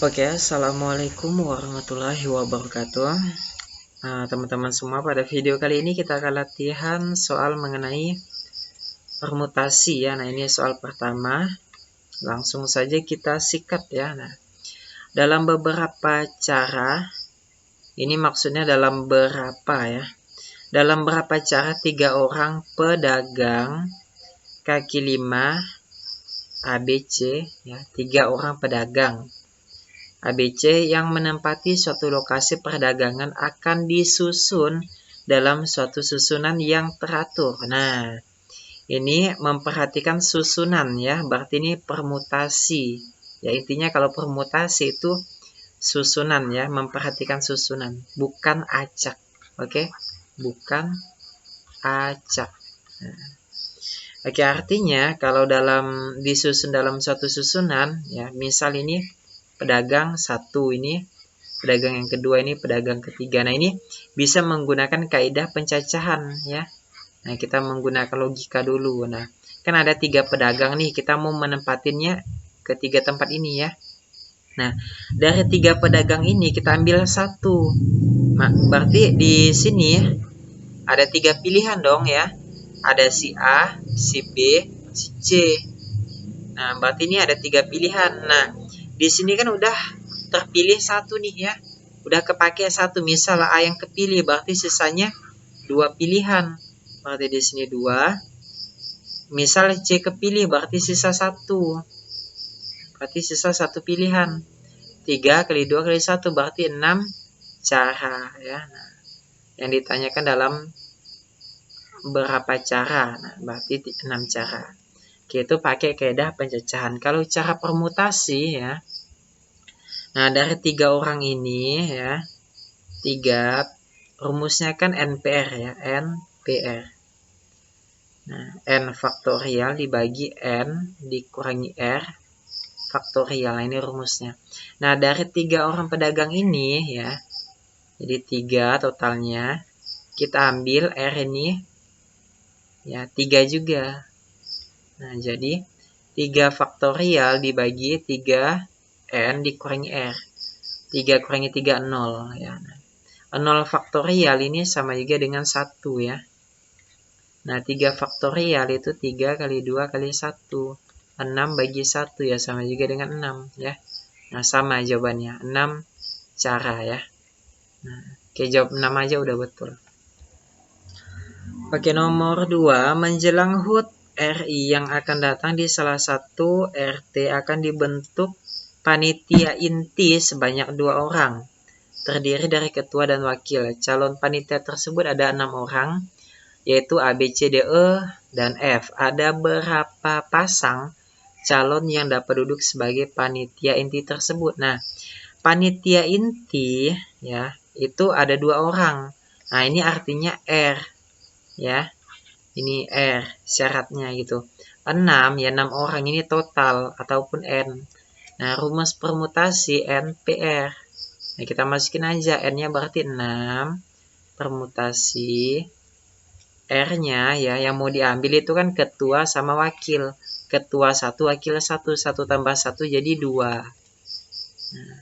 Oke, assalamualaikum warahmatullahi wabarakatuh. Teman-teman semua, pada video kali ini kita akan latihan soal mengenai permutasi ya. Nah, ini soal pertama. Langsung saja kita sikat ya. Nah, dalam beberapa cara, ini maksudnya dalam berapa ya? Dalam berapa cara 3 orang pedagang kaki lima ABC ya, 3 orang pedagang ABC yang menempati suatu lokasi perdagangan akan disusun dalam suatu susunan yang teratur. Nah, ini memperhatikan susunan ya, berarti ini permutasi. Ya, intinya kalau permutasi itu susunan ya, memperhatikan susunan, bukan acak. Oke? Bukan acak. Nah, oke, artinya kalau disusun dalam suatu susunan ya, misal ini pedagang satu, ini pedagang yang kedua, ini pedagang ketiga. Nah, ini bisa menggunakan kaidah pencacahan ya. Nah, kita menggunakan logika dulu. Nah, kan ada 3 pedagang nih, kita mau menempatinnya ke 3 tempat ini ya. Nah, dari 3 pedagang ini kita ambil satu. Nah, berarti di sini ada 3 pilihan dong ya. Ada si A, si B, si C. Nah, berarti ini ada 3 pilihan. Nah, di sini kan udah terpilih satu nih ya. Udah kepake satu. Misal A yang kepilih, berarti sisanya 2 pilihan. Berarti di sini 2. Misal C kepilih, berarti sisa 1. Berarti sisa 1 pilihan. 3 kali 2 kali 1, berarti 6 cara ya. Nah, yang ditanyakan dalam berapa cara. Nah, berarti 6 cara. Itu pakai kaidah pencacahan. Kalau cara permutasi ya, nah dari 3 orang ini ya, 3 rumusnya kan NPR ya, NPR. Nah, N faktorial dibagi N dikurangi R faktorial. Nah, ini rumusnya. Nah, dari 3 orang pedagang ini ya, jadi 3 totalnya, kita ambil R ini ya 3 juga. Nah, jadi 3 faktorial dibagi 3 N dikurangi R. 3 kurangi 3, 0 ya. Nah, 0 faktorial ini sama juga dengan 1 ya. Nah, 3 faktorial itu 3 kali 2 kali 1. 6 bagi 1 ya, sama juga dengan 6 ya. Nah, sama jawabannya, 6 cara ya. Nah, oke, jawab 6 aja udah betul. Oke, nomor 2, menjelang HUT RI yang akan datang di salah satu RT akan dibentuk panitia inti sebanyak 2 orang. Terdiri dari ketua dan wakil. Calon panitia tersebut ada 6 orang, yaitu A, B, C, D, E, dan F. Ada berapa pasang calon yang dapat duduk sebagai panitia inti tersebut? Nah, panitia inti ya, itu ada 2 orang. Nah, ini artinya R ya. Ini R syaratnya gitu. 6 ya, 6 orang ini total ataupun N. Nah, rumus permutasi NPR. Nah, kita masukin aja N-nya berarti 6 permutasi R-nya ya, yang mau diambil itu kan ketua sama wakil. Ketua 1, wakil 1. 1 tambah 1 jadi 2. Nah,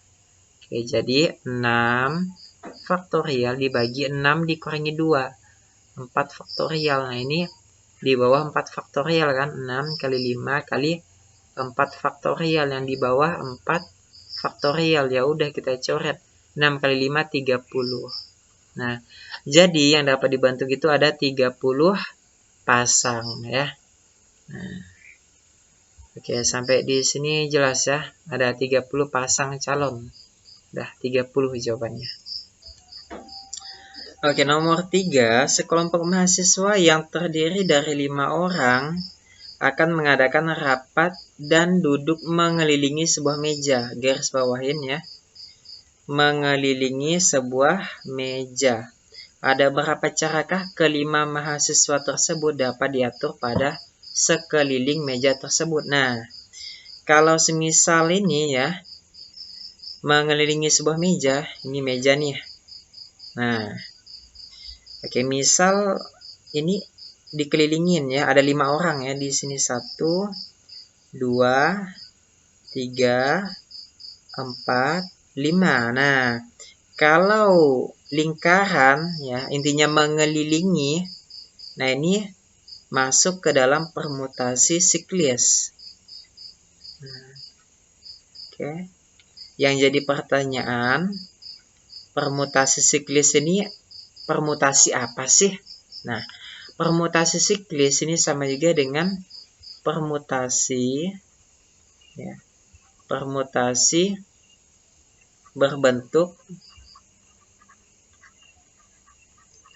oke, jadi 6 faktorial dibagi 6 dikurangi 2. 4 faktorial. Nah, ini di bawah 4 faktorial kan. 6 kali 5 kali 4 faktorial. Yang di bawah 4 faktorial. Ya udah kita coret. 6 kali 5, 30. Nah, jadi yang dapat dibantu itu ada 30 pasang ya. Nah, oke, sampai di sini jelas ya. Ada 30 pasang calon. Udah 30 jawabannya. Oke, nomor 3, sekelompok mahasiswa yang terdiri dari 5 orang akan mengadakan rapat dan duduk mengelilingi sebuah meja. Garis bawahin ya. Mengelilingi sebuah meja. Ada berapa carakah kelima mahasiswa tersebut dapat diatur pada sekeliling meja tersebut? Nah, kalau semisal ini ya, mengelilingi sebuah meja, ini meja nih. Nah, oke, misal ini dikelilingin ya, ada 5 orang ya di sini. 1, 2, 3, 4, 5. Nah, kalau lingkaran ya intinya mengelilingi, nah ini masuk ke dalam permutasi siklis. Nah, oke. Yang jadi pertanyaan, permutasi siklis ini permutasi apa sih? Nah, permutasi siklis ini sama juga dengan permutasi ya, permutasi berbentuk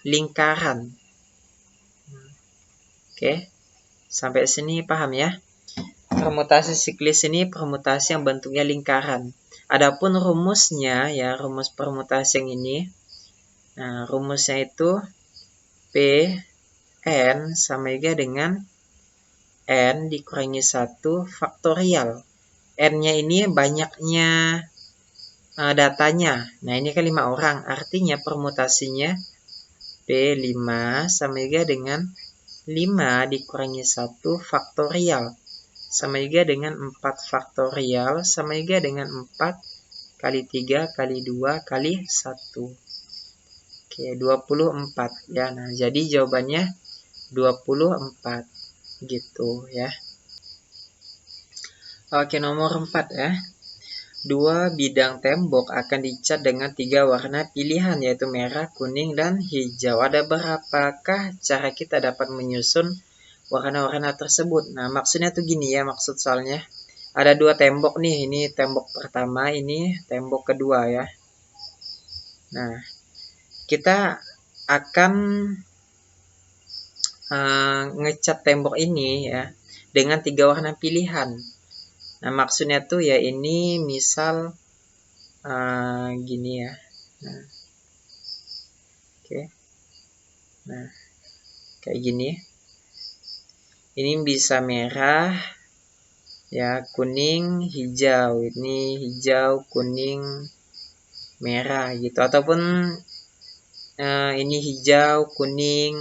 lingkaran. Oke, sampai sini paham ya? Permutasi siklis ini permutasi yang bentuknya lingkaran. Adapun rumusnya ya, rumus permutasi yang ini. Nah, rumusnya itu P N sama juga dengan N dikurangi 1 faktorial. N-nya ini banyaknya datanya. Nah, ini kan 5 orang. Artinya permutasinya P5 sama juga dengan 5 dikurangi 1 faktorial. Sama juga dengan 4 faktorial. Sama juga dengan 4 kali 3 kali 2 kali 1. Oke, 24 ya. Nah, jadi jawabannya 24 gitu ya. Oke, nomor 4 ya. 2 bidang tembok akan dicat dengan 3 warna pilihan, yaitu merah, kuning, dan hijau. Ada berapakah cara kita dapat menyusun warna-warna tersebut? Nah, maksudnya tuh gini ya, maksud soalnya. Ada 2 tembok nih, ini tembok pertama, ini tembok kedua ya. Nah, kita akan ngecat tembok ini ya dengan 3 warna pilihan. Nah, maksudnya tuh ya ini misal gini ya. Nah, oke. Nah, kayak gini. Ini bisa merah, ya kuning, hijau. Ini hijau, kuning, merah gitu. Ataupun ini hijau, kuning,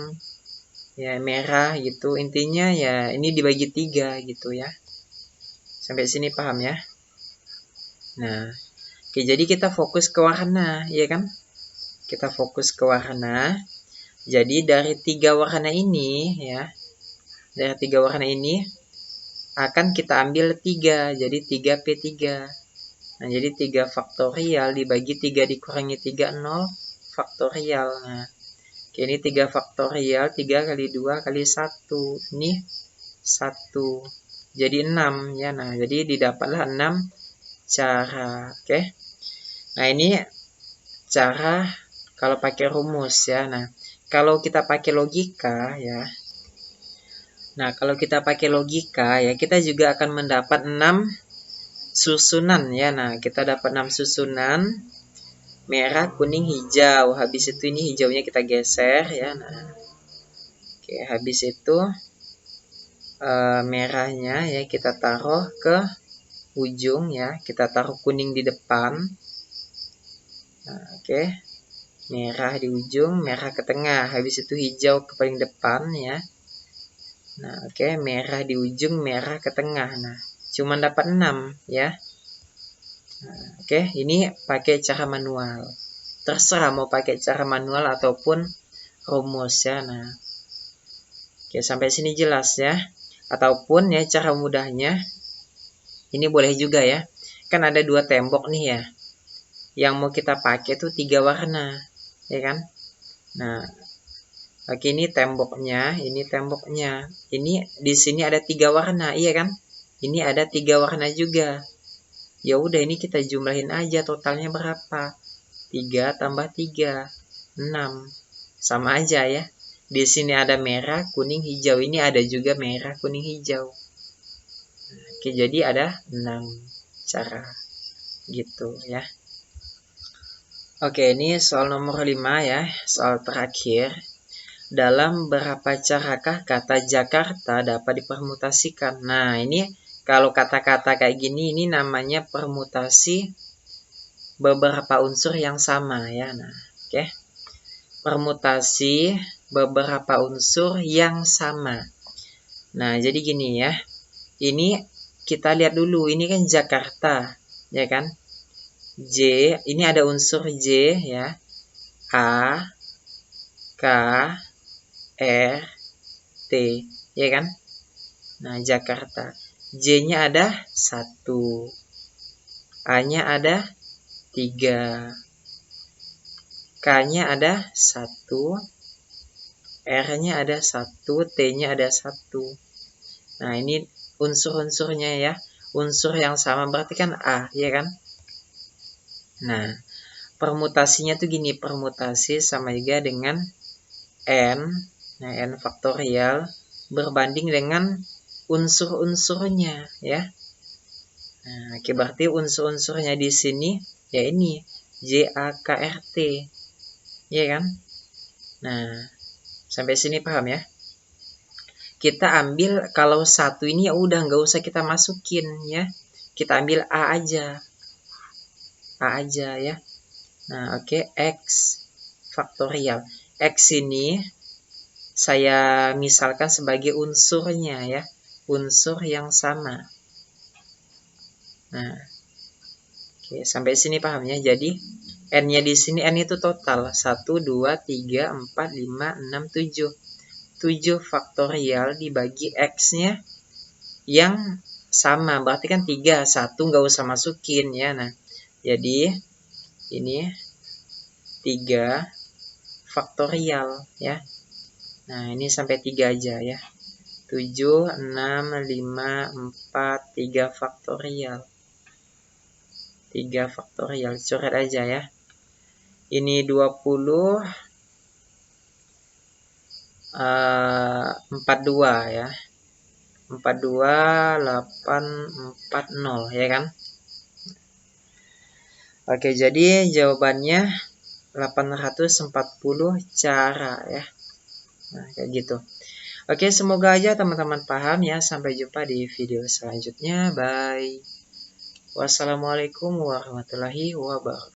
ya merah gitu. Intinya ya ini dibagi 3 gitu ya. Sampai sini paham ya? Nah, oke, jadi kita fokus ke warna, ya kan? Kita fokus ke warna. Jadi dari 3 warna ini ya, dari 3 warna ini akan kita ambil 3, jadi 3P3. Nah, jadi 3 faktorial dibagi 3 dikurangi 3, 0 faktorial. Nah, oke, ini 3 faktorial, 3 kali 2 kali 1. Ini 1. Jadi 6 ya. Nah, jadi didapatlah 6 cara. Oke. Nah, ini cara kalau pakai rumus ya. Nah, kalau kita pakai logika ya. Nah, kalau kita pakai logika ya, kita juga akan mendapat 6 susunan ya. Nah, kita dapat 6 susunan. Merah, kuning, hijau. Habis itu ini hijaunya kita geser ya. Nah, oke, habis itu merahnya ya kita taruh ke ujung ya. Kita taruh kuning di depan. Nah, oke. Merah di ujung, merah ke tengah. Habis itu hijau ke paling depan ya. Nah, oke, merah di ujung, merah ke tengah. Nah, cuma dapat 6 ya. Nah, oke, ini pakai cara manual. Terserah mau pakai cara manual ataupun rumus ya. Nah, oke, sampai sini jelas ya. Ataupun ya cara mudahnya, ini boleh juga ya. Kan ada 2 tembok nih ya. Yang mau kita pakai tuh 3 warna, ya kan? Nah, oke, ini temboknya, ini temboknya. Ini di sini ada 3 warna, iya kan? Ini ada 3 warna juga. Ya udah, ini kita jumlahin aja totalnya berapa? 3 tambah 3, 6. Sama aja ya. Di sini ada merah, kuning, hijau. Ini ada juga merah, kuning, hijau. Oke, jadi ada 6 cara. Gitu ya. Oke, ini soal nomor 5 ya. Soal terakhir. Dalam berapa carakah kata Jakarta dapat dipermutasikan? Nah, ini kalau kata-kata kayak gini, ini namanya permutasi beberapa unsur yang sama ya. Nah, oke. Permutasi beberapa unsur yang sama. Nah, jadi gini ya. Ini kita lihat dulu, ini kan Jakarta, ya kan? J, ini ada unsur J ya. A, K, R, T, ya kan? Nah, Jakarta. J-nya ada 1. A-nya ada 3. K-nya ada 1. R-nya ada 1. T-nya ada 1. Nah, ini unsur-unsurnya ya. Unsur yang sama berarti kan A, ya kan? Nah, permutasinya tuh gini, permutasi sama juga dengan N, nah N faktorial berbanding dengan unsur-unsurnya ya. Nah, oke, berarti unsur-unsurnya di sini ya ini JAKRT, ya kan? Nah, sampai sini paham ya? Kita ambil kalau satu ini ya udah nggak usah kita masukin ya. Kita ambil A aja ya. Nah, oke, X faktorial. X ini saya misalkan sebagai unsurnya ya, unsur yang sama. Nah, oke, sampai sini paham ya. Jadi N-nya di sini, N itu total 1, 2, 3, 4, 5, 6, 7. 7 faktorial dibagi X-nya yang sama. Berarti kan 3, 1 nggak usah masukin ya. Nah, jadi ini 3 faktorial ya. Nah, ini sampai 3 aja ya. 7, 6, 5, 4, 3 faktorial. 3 faktorial, coret aja ya. Ini 20, 42 ya. 42840 ya kan. Oke, jadi jawabannya 840 cara ya. Nah, kayak gitu. Oke, semoga aja teman-teman paham ya. Sampai jumpa di video selanjutnya. Bye. Wassalamualaikum warahmatullahi wabarakatuh.